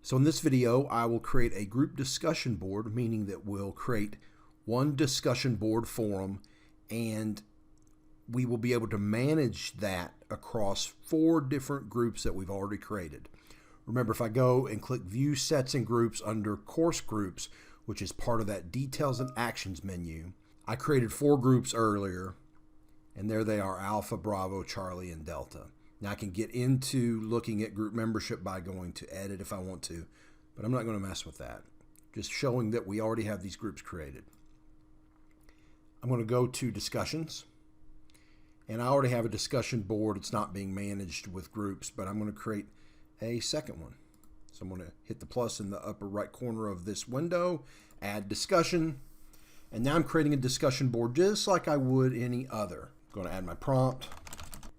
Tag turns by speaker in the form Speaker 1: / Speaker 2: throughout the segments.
Speaker 1: So in this video, I will create a group discussion board, meaning that we'll create one discussion board forum, and we will be able to manage that across 4 different groups that we've already created. Remember, if I go and click View Sets and Groups under Course Groups, which is part of that Details and Actions menu, I created 4 groups earlier, and there they are: Alpha, Bravo, Charlie, and Delta. Now I can get into looking at group membership by going to Edit if I want to, but I'm not going to mess with that. Just showing that we already have these groups created. I'm going to go to Discussions, and I already have a discussion board. It's not being managed with groups, but I'm going to create a second one. So I'm going to hit the plus in the upper right corner of this window, add discussion, and now I'm creating a discussion board just like I would any other. I'm going to add my prompt.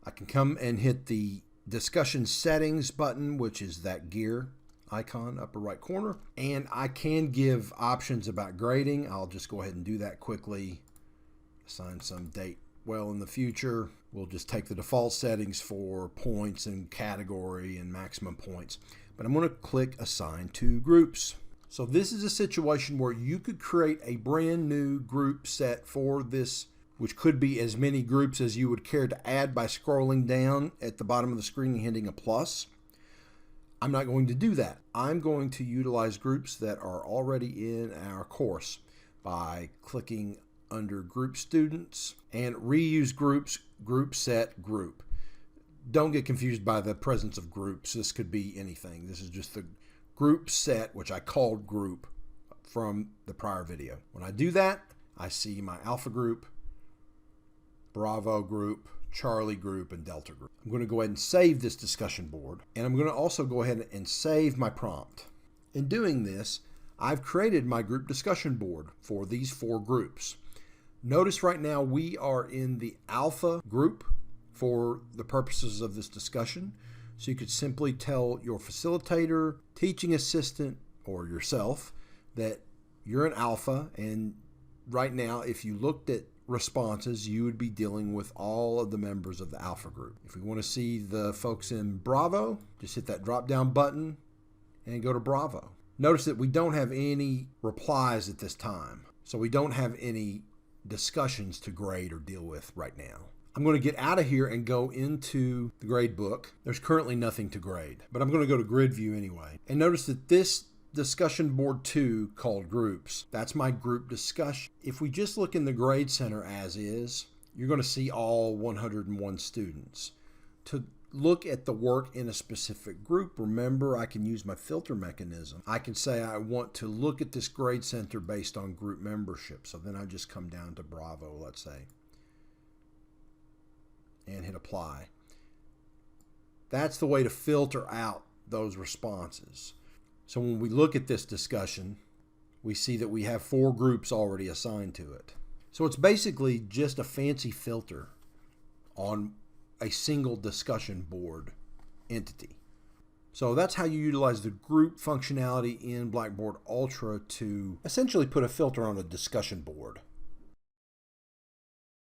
Speaker 1: I can come and hit the discussion settings button, which is that gear icon upper right corner, and I can give options about grading. I'll just go ahead and do that quickly. Assign some date well in the future. We'll just take the default settings for points and category and maximum points, but I'm going to click Assign to Groups. So this is a situation where you could create a brand new group set for this, which could be as many groups as you would care to add by scrolling down at the bottom of the screen and hitting a plus. I'm not going to do that. I'm going to utilize groups that are already in our course by clicking under Group Students and Reuse Groups, Group Set, Group. Don't get confused by the presence of groups. This could be anything. This is just the group set, which I called group from the prior video. When I do that, I see my Alpha group, Bravo group, Charlie group, and Delta group. I'm going to go ahead and save this discussion board, and I'm going to also go ahead and save my prompt. In doing this, I've created my group discussion board for these 4 groups. Notice right now we are in the Alpha group for the purposes of this discussion. So you could simply tell your facilitator, teaching assistant, or yourself that you're an Alpha, and right now if you looked at responses, you would be dealing with all of the members of the Alpha group. If we want to see the folks in Bravo, just hit that drop down button and go to Bravo. Notice that we don't have any replies at this time, so we don't have any discussions to grade or deal with right now. I'm going to get out of here and go into the grade book. There's currently nothing to grade, but I'm going to go to grid view anyway. And notice that this discussion board 2 called groups, that's my group discussion. If we just look in the grade center as is, you're going to see all 101 students. To look at the work in a specific group, remember I can use my filter mechanism. I can say I want to look at this grade center based on group membership. So then I just come down to Bravo, let's say, and hit apply. That's the way to filter out those responses. So when we look at this discussion, we see that we have 4 groups already assigned to it. So it's basically just a fancy filter on a single discussion board entity. So that's how you utilize the group functionality in Blackboard Ultra to essentially put a filter on a discussion board.